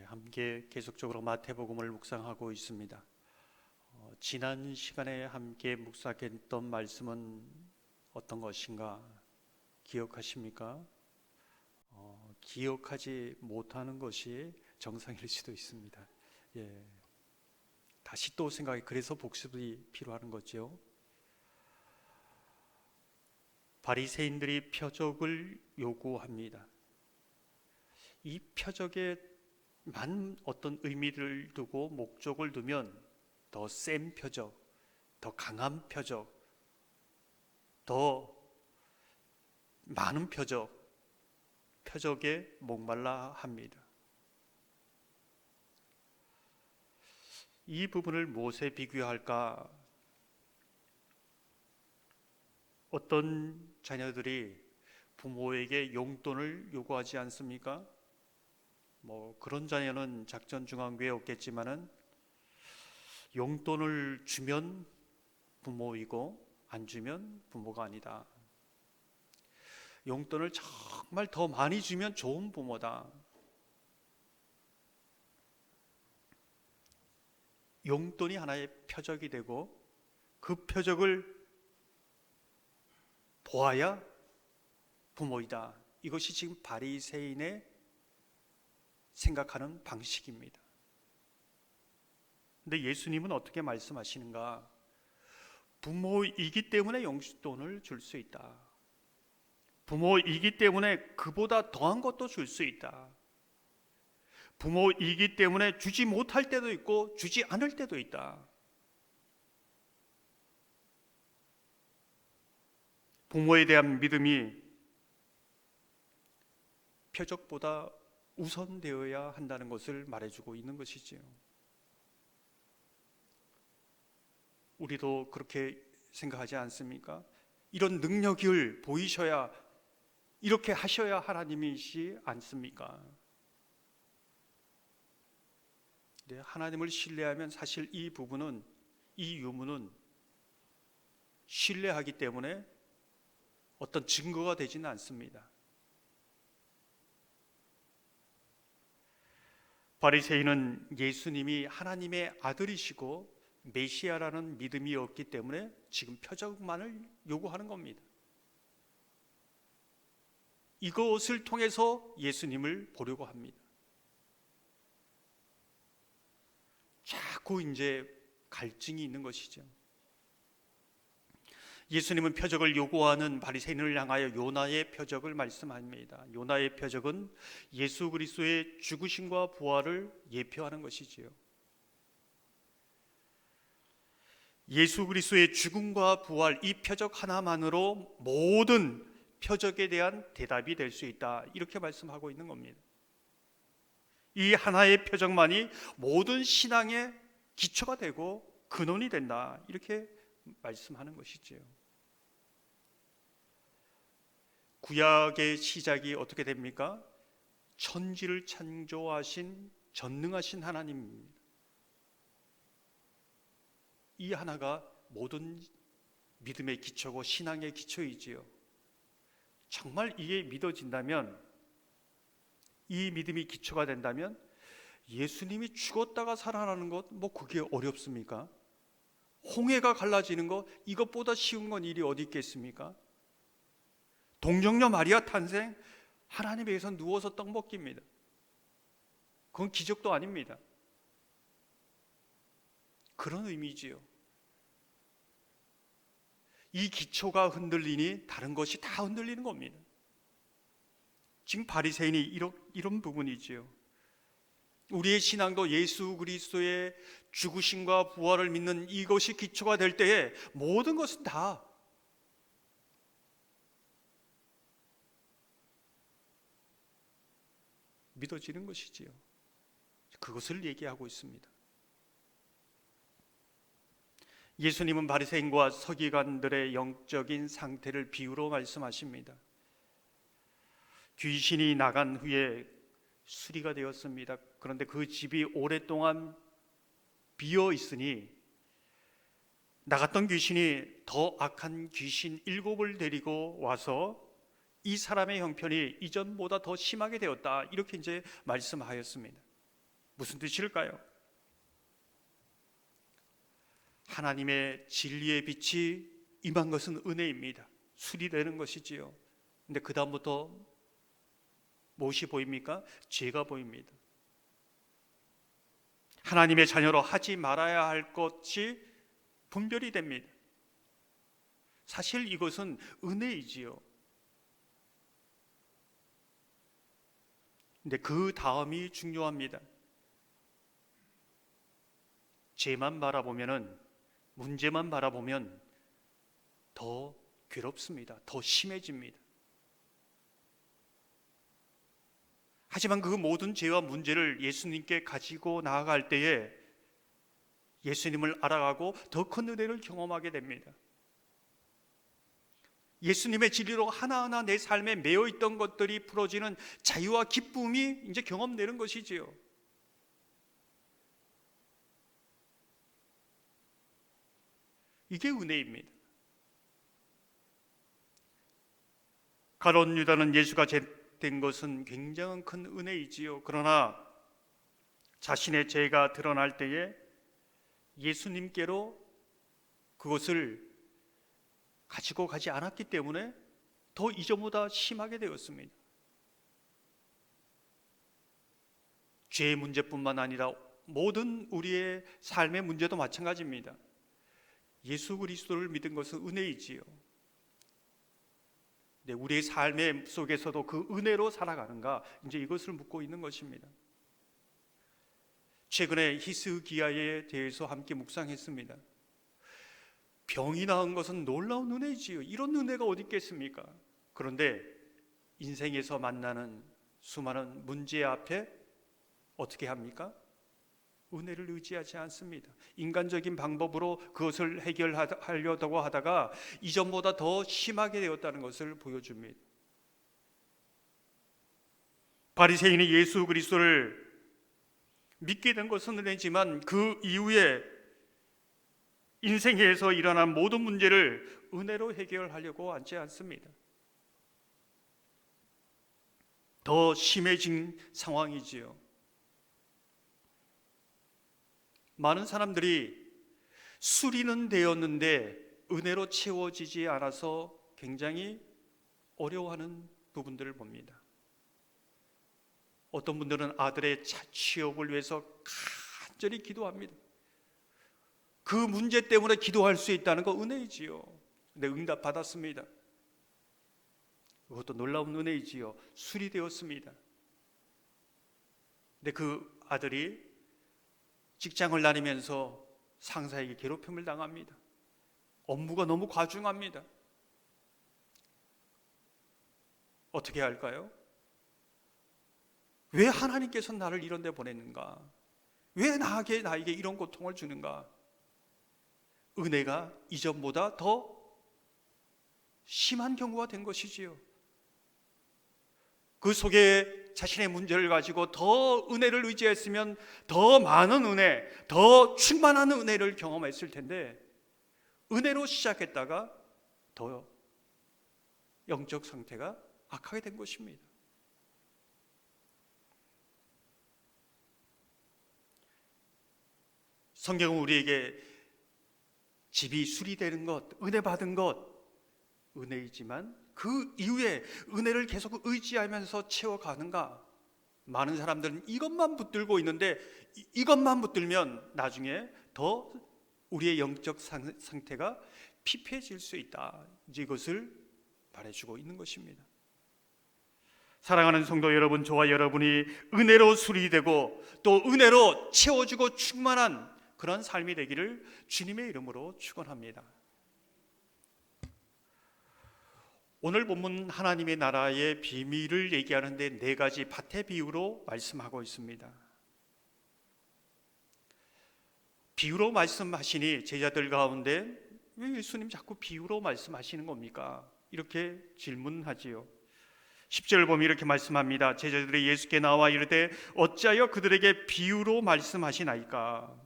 함께 계속적으로 마태복음을 묵상하고 있습니다. 지난 시간에 함께 묵상했던 말씀은 어떤 것인가 기억하십니까? 기억하지 못하는 것이 정상일 수도 있습니다. 다시 또 생각해, 그래서 복습이 필요한 거죠. 바리새인들이 표적을 요구합니다. 이 표적에 만 어떤 의미를 두고 목적을 두면 더 센 표적, 더 강한 표적, 더 많은 표적에 목말라 합니다. 이 부분을 무엇에 비교할까? 어떤 자녀들이 부모에게 용돈을 요구하지 않습니까? 그런 자녀는 작전중앙교회 없겠지만은 용돈을 주면 부모이고 안 주면 부모가 아니다. 용돈을 정말 더 많이 주면 좋은 부모다. 용돈이 하나의 표적이 되고 그 표적을 보아야 부모이다. 이것이 지금 바리새인의 생각하는 방식입니다. 근데 예수님은 어떻게 말씀하시는가? 부모이기 때문에 용돈을 줄 수 있다. 부모이기 때문에 그보다 더한 것도 줄 수 있다. 부모이기 때문에 주지 못할 때도 있고 주지 않을 때도 있다. 부모에 대한 믿음이 표적보다 우선되어야 한다는 것을 말해주고 있는 것이지요. 우리도 그렇게 생각하지 않습니까? 이런 능력을 보이셔야, 이렇게 하셔야 하나님이시 않습니까? 네, 하나님을 신뢰하면 사실 이 부분은, 이 유무는 신뢰하기 때문에 어떤 증거가 되지는 않습니다. 바리새인은 예수님이 하나님의 아들이시고 메시아라는 믿음이 없기 때문에 지금 표적만을 요구하는 겁니다. 이것을 통해서 예수님을 보려고 합니다. 자꾸 이제 갈증이 있는 것이죠. 예수님은 표적을 요구하는 바리새인을 향하여 요나의 표적을 말씀합니다. 요나의 표적은 예수 그리스도의 죽으심과 부활을 예표하는 것이지요. 예수 그리스도의 죽음과 부활, 이 표적 하나만으로 모든 표적에 대한 대답이 될 수 있다, 이렇게 말씀하고 있는 겁니다. 이 하나의 표적만이 모든 신앙의 기초가 되고 근원이 된다, 이렇게 말씀하는 것이지요. 구약의 시작이 어떻게 됩니까? 천지를 창조하신 전능하신 하나님입니다. 이 하나가 모든 믿음의 기초고 신앙의 기초이지요. 정말 이게 믿어진다면, 이 믿음이 기초가 된다면 예수님이 죽었다가 살아나는 것, 그게 어렵습니까? 홍해가 갈라지는 것, 이것보다 쉬운 건 일이 어디 있겠습니까? 동정녀 마리아 탄생, 하나님 에게서 누워서 떡 먹기입니다. 그건 기적도 아닙니다. 그런 의미지요. 이 기초가 흔들리니 다른 것이 다 흔들리는 겁니다. 지금 바리새인이 이런 부분이지요. 우리의 신앙도 예수 그리스도의 죽으심과 부활을 믿는 이것이 기초가 될 때에 모든 것은 다 믿어지는 것이지요. 그것을 얘기하고 있습니다. 예수님은 바리새인과 서기관들의 영적인 상태를 비유로 말씀하십니다. 귀신이 나간 후에 수리가 되었습니다. 그런데 그 집이 오랫동안 비어 있으니 나갔던 귀신이 더 악한 귀신 7을 데리고 와서 이 사람의 형편이 이전보다 더 심하게 되었다, 이렇게 이제 말씀하였습니다. 무슨 뜻일까요? 하나님의 진리의 빛이 임한 것은 은혜입니다. 수리되는 것이지요. 근데 그 다음부터 무엇이 보입니까? 죄가 보입니다. 하나님의 자녀로 하지 말아야 할 것이 분별이 됩니다. 사실 이것은 은혜이지요. 근데 그 다음이 중요합니다. 죄만 바라보면은, 문제만 바라보면 더 괴롭습니다. 더 심해집니다. 하지만 그 모든 죄와 문제를 예수님께 가지고 나아갈 때에 예수님을 알아가고 더 큰 은혜를 경험하게 됩니다. 예수님의 진리로 하나하나 내 삶에 매여 있던 것들이 풀어지는 자유와 기쁨이 이제 경험되는 것이지요. 이게 은혜입니다. 가룟 유다는 예수가 된 것은 굉장한 큰 은혜이지요. 그러나 자신의 죄가 드러날 때에 예수님께로 그것을 가지고 가지 않았기 때문에 더 이전보다 심하게 되었습니다. 죄의 문제뿐만 아니라 모든 우리의 삶의 문제도 마찬가지입니다. 예수 그리스도를 믿은 것은 은혜이지요. 근데 우리의 삶의 속에서도 그 은혜로 살아가는가, 이제 이것을 묻고 있는 것입니다. 최근에 히스기야에 대해서 함께 묵상했습니다. 병이 나은 것은 놀라운 은혜지요. 이런 은혜가 어디 있겠습니까? 그런데 인생에서 만나는 수많은 문제 앞에 어떻게 합니까? 은혜를 의지하지 않습니다. 인간적인 방법으로 그것을 해결하려고 하다가 이전보다 더 심하게 되었다는 것을 보여줍니다. 바리새인이 예수 그리스도를 믿게 된 것은 은혜지만 그 이후에 인생에서 일어난 모든 문제를 은혜로 해결하려고 하지 않습니다. 더 심해진 상황이지요. 많은 사람들이 수리는 되었는데 은혜로 채워지지 않아서 굉장히 어려워하는 부분들을 봅니다. 어떤 분들은 아들의 취업을 위해서 간절히 기도합니다. 그 문제 때문에 기도할 수 있다는 거 은혜이지요. 근데 응답 받았습니다. 그것도 놀라운 은혜이지요. 수리되었습니다. 근데 그 아들이 직장을 다니면서 상사에게 괴롭힘을 당합니다. 업무가 너무 과중합니다. 어떻게 할까요? 왜 하나님께서 나를 이런 데 보냈는가? 왜 나에게 이런 고통을 주는가? 은혜가 이전보다 더 심한 경우가 된 것이지요. 그 속에 자신의 문제를 가지고 더 은혜를 의지했으면 더 많은 은혜, 더 충만한 은혜를 경험했을 텐데 은혜로 시작했다가 더 영적 상태가 악하게 된 것입니다. 성경은 우리에게 집이 수리되는 것, 은혜 받은 것, 은혜이지만 그 이후에 은혜를 계속 의지하면서 채워가는가? 많은 사람들은 이것만 붙들고 있는데 이것만 붙들면 나중에 더 우리의 영적 상태가 피폐해질 수 있다. 이제 이것을 말해주고 있는 것입니다. 사랑하는 성도 여러분, 저와 여러분이 은혜로 수리되고 또 은혜로 채워주고 충만한 그런 삶이 되기를 주님의 이름으로 축원합니다. 오늘 본문 하나님의 나라의 비밀을 얘기하는데 네 가지 밭의 비유로 말씀하고 있습니다. 비유로 말씀하시니 제자들 가운데 왜 예수님 자꾸 비유로 말씀하시는 겁니까? 이렇게 질문하지요. 10절 보면 이렇게 말씀합니다. 제자들이 예수께 나와 이르되 어찌하여 그들에게 비유로 말씀하시나이까?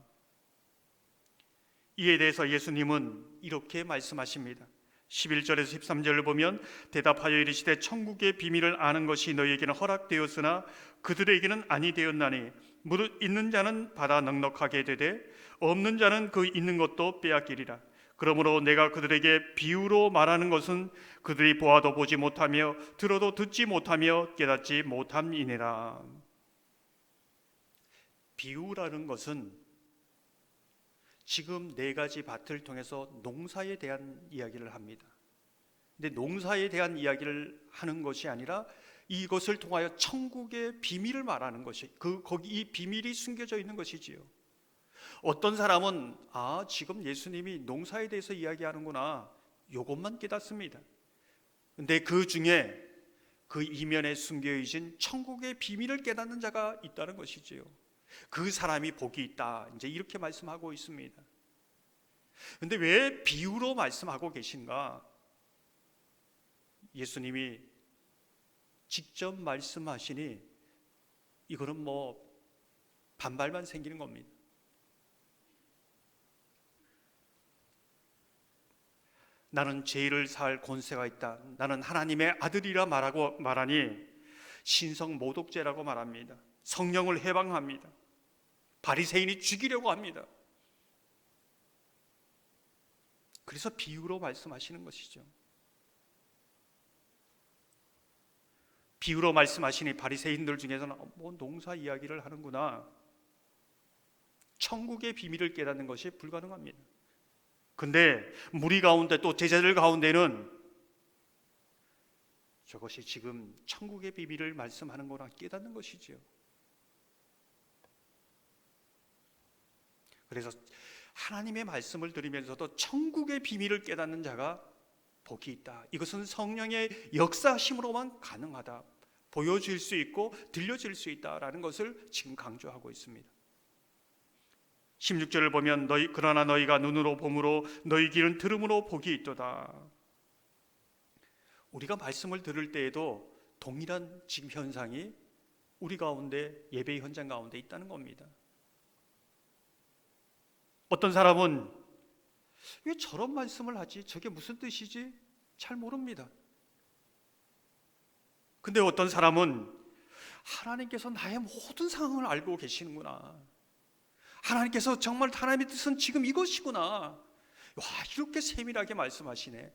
이에 대해서 예수님은 이렇게 말씀하십니다. 11절에서 13절을 보면 대답하여 이르시되 천국의 비밀을 아는 것이 너희에게는 허락되었으나 그들에게는 아니 되었나니 무릇 있는 자는 받아 넉넉하게 되되 없는 자는 그 있는 것도 빼앗기리라. 그러므로 내가 그들에게 비유로 말하는 것은 그들이 보아도 보지 못하며 들어도 듣지 못하며 깨닫지 못함이니라. 비유라는 것은 지금 네 가지 밭을 통해서 농사에 대한 이야기를 합니다. 근데 농사에 대한 이야기를 하는 것이 아니라 이것을 통하여 천국의 비밀을 말하는 것이, 거기 이 비밀이 숨겨져 있는 것이지요. 어떤 사람은 지금 예수님이 농사에 대해서 이야기하는구나, 이것만 깨닫습니다. 근데 그 중에 그 이면에 숨겨 있는 천국의 비밀을 깨닫는 자가 있다는 것이지요. 그 사람이 복이 있다, 이제 이렇게 말씀하고 있습니다. 근데 왜 비유로 말씀하고 계신가? 예수님이 직접 말씀하시니 이거는 뭐 반발만 생기는 겁니다. 나는 죄를 사할 권세가 있다, 나는 하나님의 아들이라 말하니 신성 모독죄라고 말합니다. 성령을 해방합니다. 바리새인이 죽이려고 합니다. 그래서 비유로 말씀하시는 것이죠. 비유로 말씀하시니 바리새인들 중에서는 뭐 농사 이야기를 하는구나, 천국의 비밀을 깨닫는 것이 불가능합니다. 근데 무리 가운데 또 제자들 가운데는 저것이 지금 천국의 비밀을 말씀하는 거나 깨닫는 것이지요. 그래서 하나님의 말씀을 들으면서도 천국의 비밀을 깨닫는 자가 복이 있다. 이것은 성령의 역사심으로만 가능하다, 보여질 수 있고 들려질 수 있다라는 것을 지금 강조하고 있습니다. 16절을 보면 그러나 너희가 눈으로 봄으로 너희 귀는 들음으로 복이 있도다. 우리가 말씀을 들을 때에도 동일한 지금 현상이 우리 가운데, 예배 현장 가운데 있다는 겁니다. 어떤 사람은 왜 저런 말씀을 하지? 저게 무슨 뜻이지? 잘 모릅니다. 근데 어떤 사람은 하나님께서 나의 모든 상황을 알고 계시는구나, 하나님께서 정말 하나님의 뜻은 지금 이것이구나, 와, 이렇게 세밀하게 말씀하시네.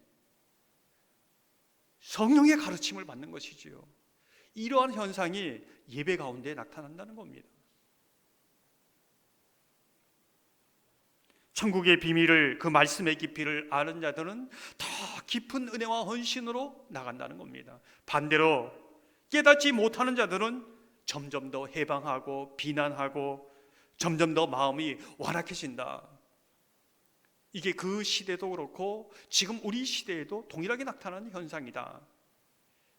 성령의 가르침을 받는 것이지요. 이러한 현상이 예배 가운데 나타난다는 겁니다. 천국의 비밀을, 그 말씀의 깊이를 아는 자들은 더 깊은 은혜와 헌신으로 나간다는 겁니다. 반대로 깨닫지 못하는 자들은 점점 더 해방하고 비난하고 점점 더 마음이 완악해진다. 이게 그 시대도 그렇고 지금 우리 시대에도 동일하게 나타나는 현상이다.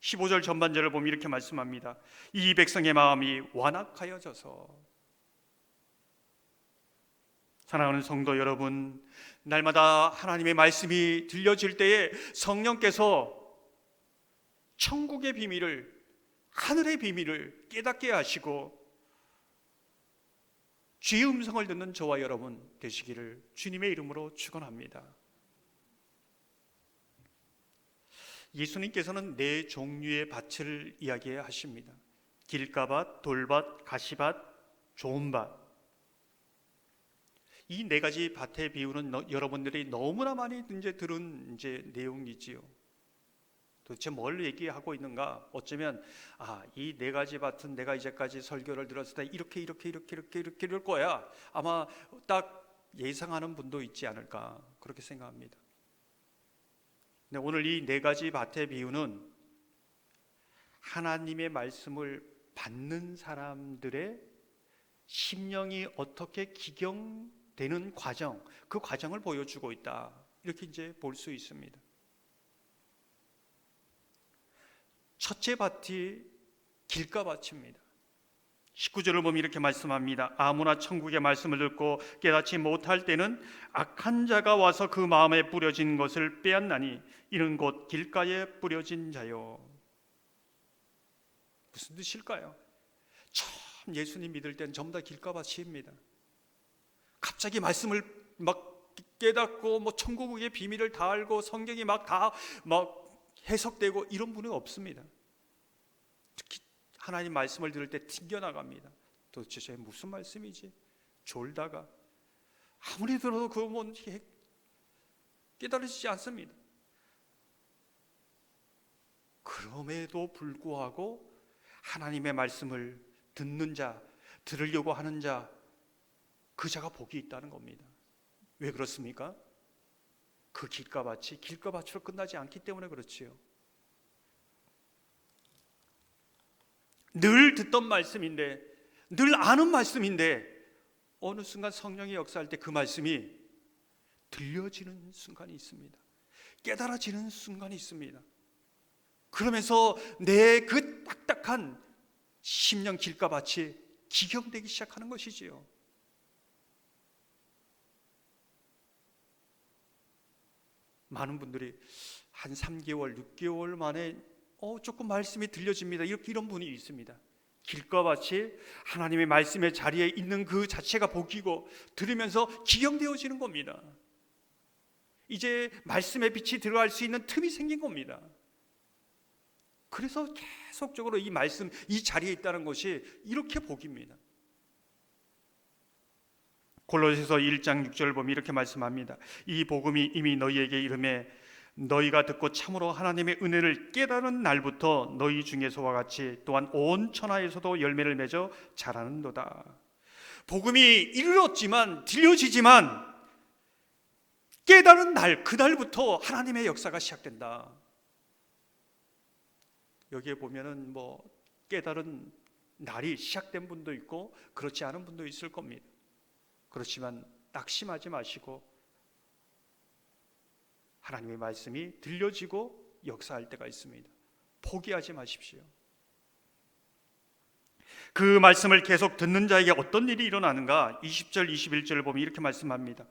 15절 전반절을 보면 이렇게 말씀합니다. 이 백성의 마음이 완악하여져서. 사랑하는 성도 여러분, 날마다 하나님의 말씀이 들려질 때에 성령께서 천국의 비밀을, 하늘의 비밀을 깨닫게 하시고 주의 음성을 듣는 저와 여러분 되시기를 주님의 이름으로 축원합니다. 예수님께서는 네 종류의 밭을 이야기하십니다. 길가밭, 돌밭, 가시밭, 좋은 밭. 이 네 가지 밭의 비유는 여러분들이 너무나 많이 이제 들은 내용이지요. 도대체 뭘 얘기하고 있는가? 어쩌면 이 네 가지 밭은 내가 이제까지 설교를 들었을 때 이렇게 이럴 거야, 아마 딱 예상하는 분도 있지 않을까, 그렇게 생각합니다. 근데 오늘 이 네 가지 밭의 비유는 하나님의 말씀을 받는 사람들의 심령이 어떻게 기경되는 과정, 그 과정을 보여주고 있다, 이렇게 이제 볼 수 있습니다. 첫째 밭이 길가밭입니다. 19절을 보면 이렇게 말씀합니다. 아무나 천국의 말씀을 듣고 깨닫지 못할 때는 악한 자가 와서 그 마음에 뿌려진 것을 빼앗나니 이는 곧 길가에 뿌려진 자요. 무슨 뜻일까요? 처음 예수님 믿을 때는 전부 다 길가밭입니다. 갑자기 말씀을 막 깨닫고 뭐 천국의 비밀을 다 알고 성경이 막 해석되고 이런 분이 없습니다. 특히 하나님 말씀을 들을 때 튕겨나갑니다. 도대체 쟤 무슨 말씀이지? 졸다가 아무리 들어도 그거 뭐 깨달으시지 않습니다. 그럼에도 불구하고 하나님의 말씀을 듣는 자, 들으려고 하는 자, 그 자가 복이 있다는 겁니다. 왜 그렇습니까? 그 길가밭으로 끝나지 않기 때문에 그렇지요. 늘 듣던 말씀인데, 늘 아는 말씀인데 어느 순간 성령이 역사할 때 그 말씀이 들려지는 순간이 있습니다. 깨달아지는 순간이 있습니다. 그러면서 내 그 딱딱한 심령 길가밭이 기경되기 시작하는 것이지요. 많은 분들이 한 3개월, 6개월 만에 조금 말씀이 들려집니다. 이런 분이 있습니다. 길가밭이 하나님의 말씀의 자리에 있는 그 자체가 복이고 들으면서 기경되어지는 겁니다. 이제 말씀의 빛이 들어갈 수 있는 틈이 생긴 겁니다. 그래서 계속적으로 이 말씀, 이 자리에 있다는 것이 이렇게 복입니다. 골로새서 1장 6절 보면 이렇게 말씀합니다. 이 복음이 이미 너희에게 이르매 너희가 듣고 참으로 하나님의 은혜를 깨달은 날부터 너희 중에서와 같이 또한 온 천하에서도 열매를 맺어 자라는도다. 복음이 이르렀지만, 들려지지만 깨달은 날, 그날부터 하나님의 역사가 시작된다. 여기에 보면은 깨달은 날이 시작된 분도 있고 그렇지 않은 분도 있을 겁니다. 그렇지만 낙심하지 마시고 하나님의 말씀이 들려지고 역사할 때가 있습니다. 포기하지 마십시오. 그 말씀을 계속 듣는 자에게 어떤 일이 일어나는가? 20절 21절을 보면 이렇게 말씀합니다.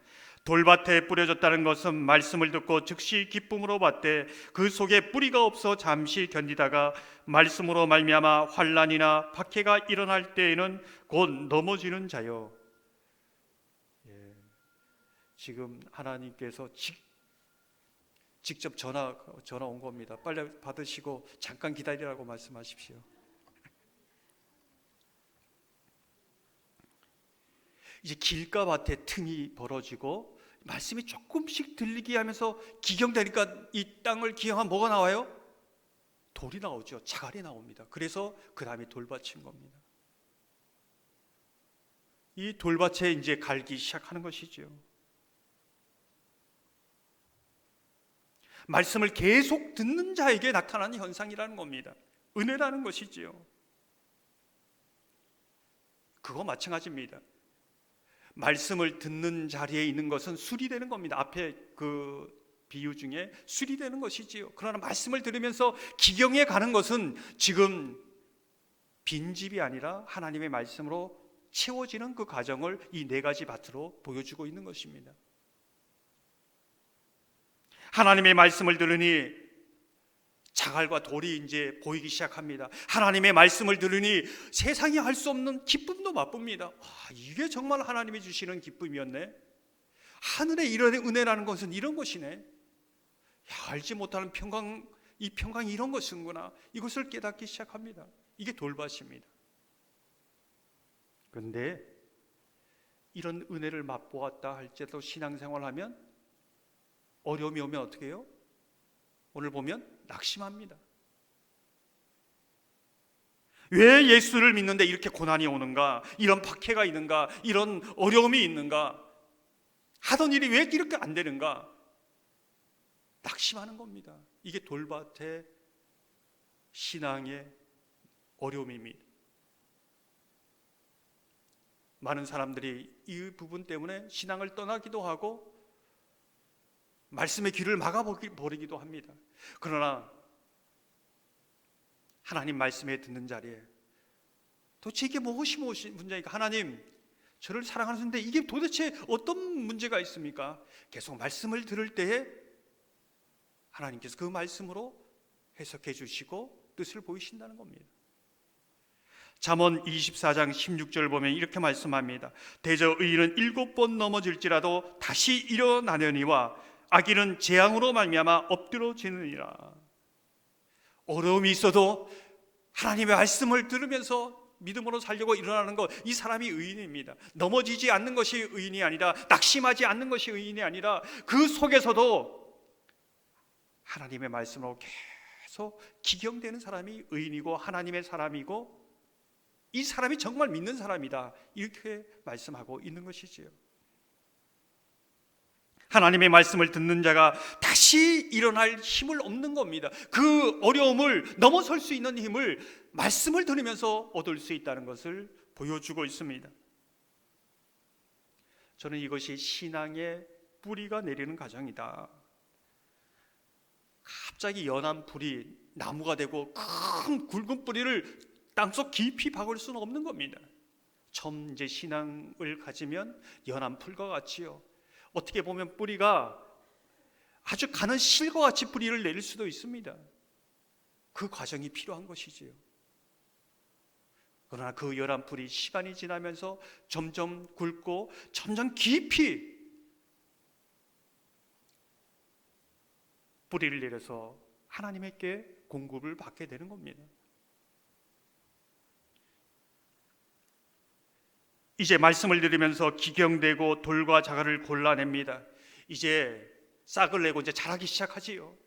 돌밭에 뿌려졌다는 것은 말씀을 듣고 즉시 기쁨으로 받되 그 속에 뿌리가 없어 잠시 견디다가 말씀으로 말미암아 환난이나 박해가 일어날 때에는 곧 넘어지는 자요. 지금 하나님께서 직접 전화 온 겁니다. 빨리 받으시고 잠깐 기다리라고 말씀하십시오. 이제 길가밭에 틈이 벌어지고 말씀이 조금씩 들리게 하면서 기경되니까 이 땅을 기경하면 뭐가 나와요? 돌이 나오죠. 자갈이 나옵니다. 그래서 그 다음에 돌밭인 겁니다. 이 돌밭에 이제 갈기 시작하는 것이죠. 말씀을 계속 듣는 자에게 나타나는 현상이라는 겁니다. 은혜라는 것이지요. 그거 마찬가지입니다. 말씀을 듣는 자리에 있는 것은 술이 되는 겁니다. 앞에 그 비유 중에 술이 되는 것이지요. 그러나 말씀을 들으면서 기경에 가는 것은 지금 빈집이 아니라 하나님의 말씀으로 채워지는 그 과정을 이 네 가지 밭으로 보여주고 있는 것입니다. 하나님의 말씀을 들으니 자갈과 돌이 이제 보이기 시작합니다. 하나님의 말씀을 들으니 세상이 할 수 없는 기쁨도 맛봅니다. 이게 정말 하나님이 주시는 기쁨이었네. 하늘의 이런 은혜라는 것은 이런 것이네. 알지 못하는 평강, 이 평강이 이런 것이구나. 이것을 깨닫기 시작합니다. 이게 돌밭입니다. 그런데 이런 은혜를 맛보았다 할지라도 신앙생활하면 어려움이 오면 어떻게 해요? 오늘 보면 낙심합니다. 왜 예수를 믿는데 이렇게 고난이 오는가? 이런 박해가 있는가? 이런 어려움이 있는가? 하던 일이 왜 이렇게 안 되는가? 낙심하는 겁니다. 이게 돌밭의 신앙의 어려움입니다. 많은 사람들이 이 부분 때문에 신앙을 떠나기도 하고 말씀의 길을 막아버리기도 합니다. 그러나 하나님 말씀에 듣는 자리에 도대체 이게 무엇이 문제니까? 하나님, 저를 사랑하시는데 이게 도대체 어떤 문제가 있습니까? 계속 말씀을 들을 때에 하나님께서 그 말씀으로 해석해 주시고 뜻을 보이신다는 겁니다. 잠언 24장 16절 보면 이렇게 말씀합니다. 대저 의인은 7번 넘어질지라도 다시 일어나려니와 악인은 재앙으로 말미암아 엎드러지느니라. 어려움이 있어도 하나님의 말씀을 들으면서 믿음으로 살려고 일어나는 것, 이 사람이 의인입니다. 넘어지지 않는 것이 의인이 아니라, 낙심하지 않는 것이 의인이 아니라, 그 속에서도 하나님의 말씀으로 계속 기경되는 사람이 의인이고 하나님의 사람이고, 이 사람이 정말 믿는 사람이다, 이렇게 말씀하고 있는 것이지요. 하나님의 말씀을 듣는 자가 다시 일어날 힘을 얻는 겁니다. 그 어려움을 넘어설 수 있는 힘을 말씀을 들으면서 얻을 수 있다는 것을 보여주고 있습니다. 저는 이것이 신앙의 뿌리가 내리는 과정이다. 갑자기 연한 불이 나무가 되고 큰 굵은 뿌리를 땅속 깊이 박을 수는 없는 겁니다. 처음 이제 신앙을 가지면 연한 풀과 같이요, 어떻게 보면 뿌리가 아주 가는 실과 같이 뿌리를 내릴 수도 있습니다. 그 과정이 필요한 것이지요. 그러나 그 열한 풀이 시간이 지나면서 점점 굵고 점점 깊이 뿌리를 내려서 하나님께 공급을 받게 되는 겁니다. 이제 말씀을 들으면서 기경되고 돌과 자갈을 골라냅니다. 이제 싹을 내고 이제 자라기 시작하지요.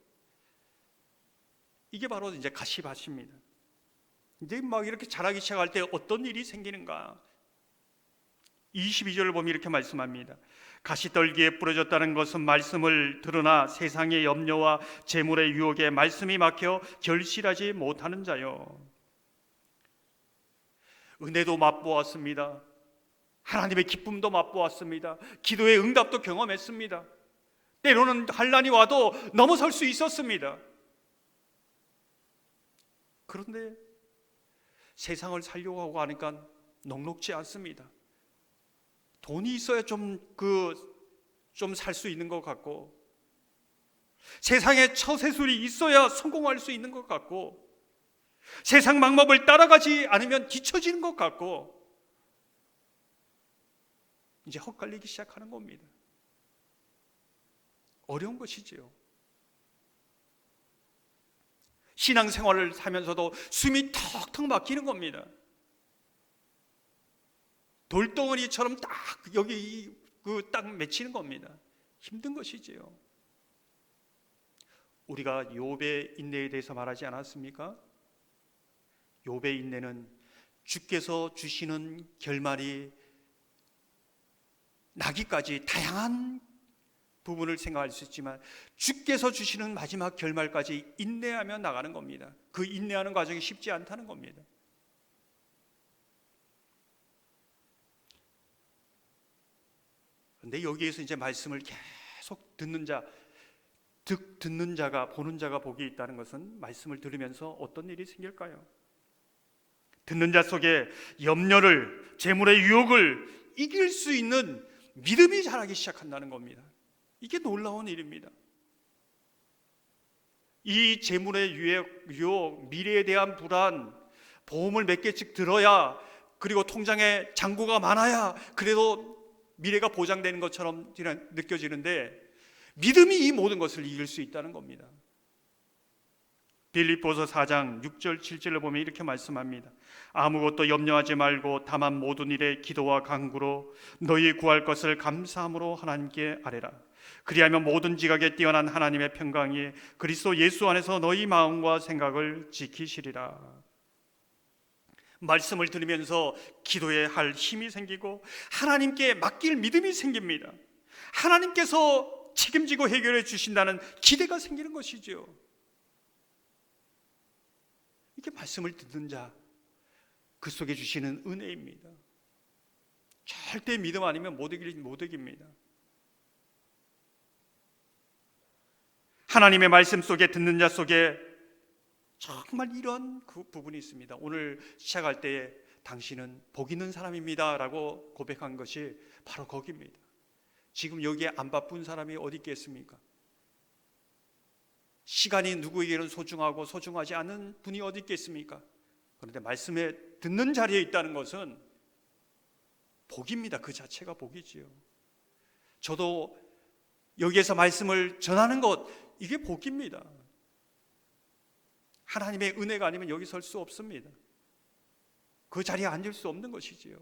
이게 바로 이제 가시밭입니다. 이제 막 이렇게 자라기 시작할 때 어떤 일이 생기는가? 22절을 보면 이렇게 말씀합니다. 가시떨기에 부러졌다는 것은 말씀을 들으나 세상의 염려와 재물의 유혹에 말씀이 막혀 결실하지 못하는 자요. 은혜도 맛보았습니다. 하나님의 기쁨도 맛보았습니다. 기도의 응답도 경험했습니다. 때로는 환난이 와도 넘어설 수 있었습니다. 그런데 세상을 살려고 하고 하니까 녹록지 않습니다. 돈이 있어야 좀 살 수 있는 것 같고, 세상에 처세술이 있어야 성공할 수 있는 것 같고, 세상 방법을 따라가지 않으면 뒤처지는 것 같고, 이제 헛갈리기 시작하는 겁니다. 어려운 것이지요. 신앙생활을 하면서도 숨이 턱턱 막히는 겁니다. 돌덩어리처럼 딱 여기 딱 맺히는 겁니다. 힘든 것이지요. 우리가 욥의 인내에 대해서 말하지 않았습니까? 욥의 인내는 주께서 주시는 결말이 나기까지 다양한 부분을 생각할 수 있지만, 주께서 주시는 마지막 결말까지 인내하며 나가는 겁니다. 그 인내하는 과정이 쉽지 않다는 겁니다. 그런데 여기에서 이제 말씀을 계속 듣는 자가, 보는 자가 복이 있다는 것은 말씀을 들으면서 어떤 일이 생길까요? 듣는 자 속에 염려를, 재물의 유혹을 이길 수 있는 믿음이 자라기 시작한다는 겁니다. 이게 놀라운 일입니다. 이 재물의 유혹, 미래에 대한 불안, 보험을 몇 개씩 들어야, 그리고 통장에 잔고가 많아야 그래도 미래가 보장되는 것처럼 느껴지는데, 믿음이 이 모든 것을 이길 수 있다는 겁니다. 빌립보서 4장 6절 7절을 보면 이렇게 말씀합니다. 아무것도 염려하지 말고 다만 모든 일에 기도와 간구로 너희 구할 것을 감사함으로 하나님께 아뢰라. 그리하면 모든 지각에 뛰어난 하나님의 평강이 그리스도 예수 안에서 너희 마음과 생각을 지키시리라. 말씀을 들으면서 기도에 할 힘이 생기고 하나님께 맡길 믿음이 생깁니다. 하나님께서 책임지고 해결해 주신다는 기대가 생기는 것이죠. 이게 말씀을 듣는 자, 그 속에 주시는 은혜입니다. 절대 믿음 아니면 못 이깁니다. 하나님의 말씀 속에, 듣는 자 속에 정말 이런 그 부분이 있습니다. 오늘 시작할 때 당신은 복 있는 사람입니다 라고 고백한 것이 바로 거기입니다. 지금 여기에 안 바쁜 사람이 어디 있겠습니까? 시간이 누구에게는 소중하고 소중하지 않은 분이 어디 있겠습니까? 그런데 말씀에 듣는 자리에 있다는 것은 복입니다. 그 자체가 복이지요. 저도 여기에서 말씀을 전하는 것, 이게 복입니다. 하나님의 은혜가 아니면 여기 설 수 없습니다. 그 자리에 앉을 수 없는 것이지요.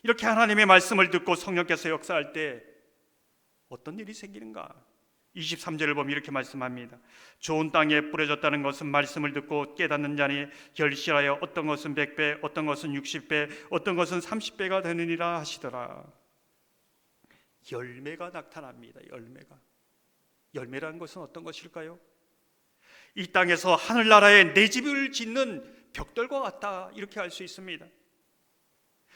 이렇게 하나님의 말씀을 듣고 성령께서 역사할 때 어떤 일이 생기는가? 23절을 보면 이렇게 말씀합니다. 좋은 땅에 뿌려졌다는 것은 말씀을 듣고 깨닫는 자니 결실하여 어떤 것은 100배, 어떤 것은 60배, 어떤 것은 30배가 되느니라 하시더라. 열매가 나타납니다. 열매라는 것은 어떤 것일까요? 이 땅에서 하늘나라에 내 집을 짓는 벽돌과 같다, 이렇게 할 수 있습니다.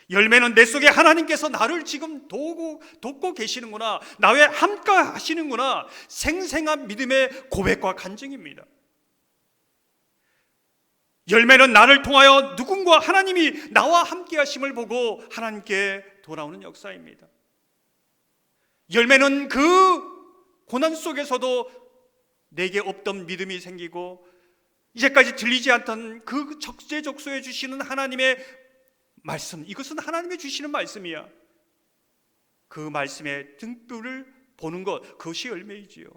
열매는 내 속에 하나님께서 나를 지금 돕고 계시는구나, 나와 함께 하시는구나, 생생한 믿음의 고백과 간증입니다. 열매는 나를 통하여 누군가 하나님이 나와 함께 하심을 보고 하나님께 돌아오는 역사입니다. 열매는 그 고난 속에서도 내게 없던 믿음이 생기고 이제까지 들리지 않던 그 적재적소에 주시는 하나님의 말씀, 이것은 하나님이 주시는 말씀이야. 그 말씀의 등불을 보는 것, 그것이 열매이지요.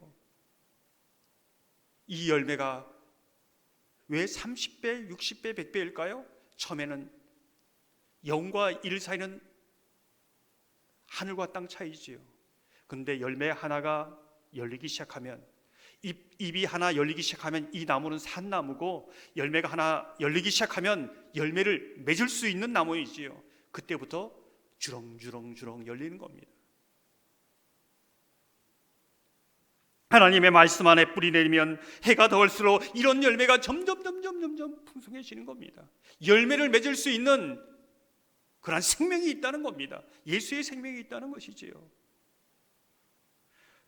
이 열매가 왜 30배, 60배, 100배일까요? 처음에는 영과 일 사이는 하늘과 땅 차이지요. 그런데 열매 하나가 열리기 시작하면, 잎이 하나 열리기 시작하면 이 나무는 산나무고, 열매가 하나 열리기 시작하면 열매를 맺을 수 있는 나무이지요. 그때부터 주렁주렁 열리는 겁니다. 하나님의 말씀 안에 뿌리 내리면 해가 더울수록 이런 열매가 점점 풍성해지는 겁니다. 열매를 맺을 수 있는 그런 생명이 있다는 겁니다. 예수의 생명이 있다는 것이지요.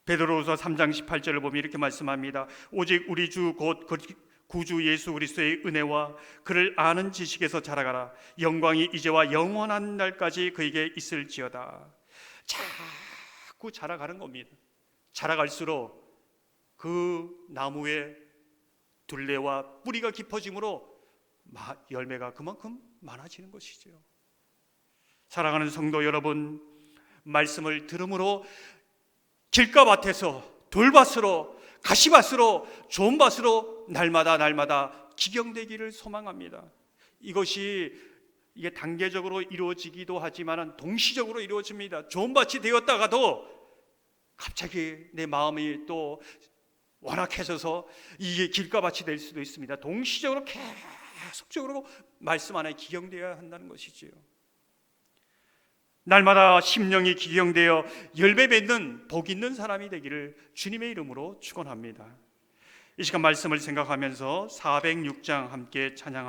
베드로후서 3장 18절을 보면 이렇게 말씀합니다. 오직 우리 주 곧 구주 예수 그리스도의 은혜와 그를 아는 지식에서 자라가라. 영광이 이제와 영원한 날까지 그에게 있을지어다. 자꾸 자라가는 겁니다. 자라갈수록 그 나무의 둘레와 뿌리가 깊어짐으로 열매가 그만큼 많아지는 것이죠. 사랑하는 성도 여러분, 말씀을 들음으로 길가밭에서 돌밭으로, 가시밭으로, 좋은 밭으로 날마다 기경되기를 소망합니다. 이게 단계적으로 이루어지기도 하지만 동시적으로 이루어집니다. 좋은 밭이 되었다가도 갑자기 내 마음이 또 완악해져서 이게 길가밭이 될 수도 있습니다. 동시적으로 계속적으로 말씀 안에 기경되어야 한다는 것이지요. 날마다 심령이 기경되어 열매 맺는 복 있는 사람이 되기를 주님의 이름으로 축원합니다. 이 시간 말씀을 생각하면서 406장 함께 찬양합니다.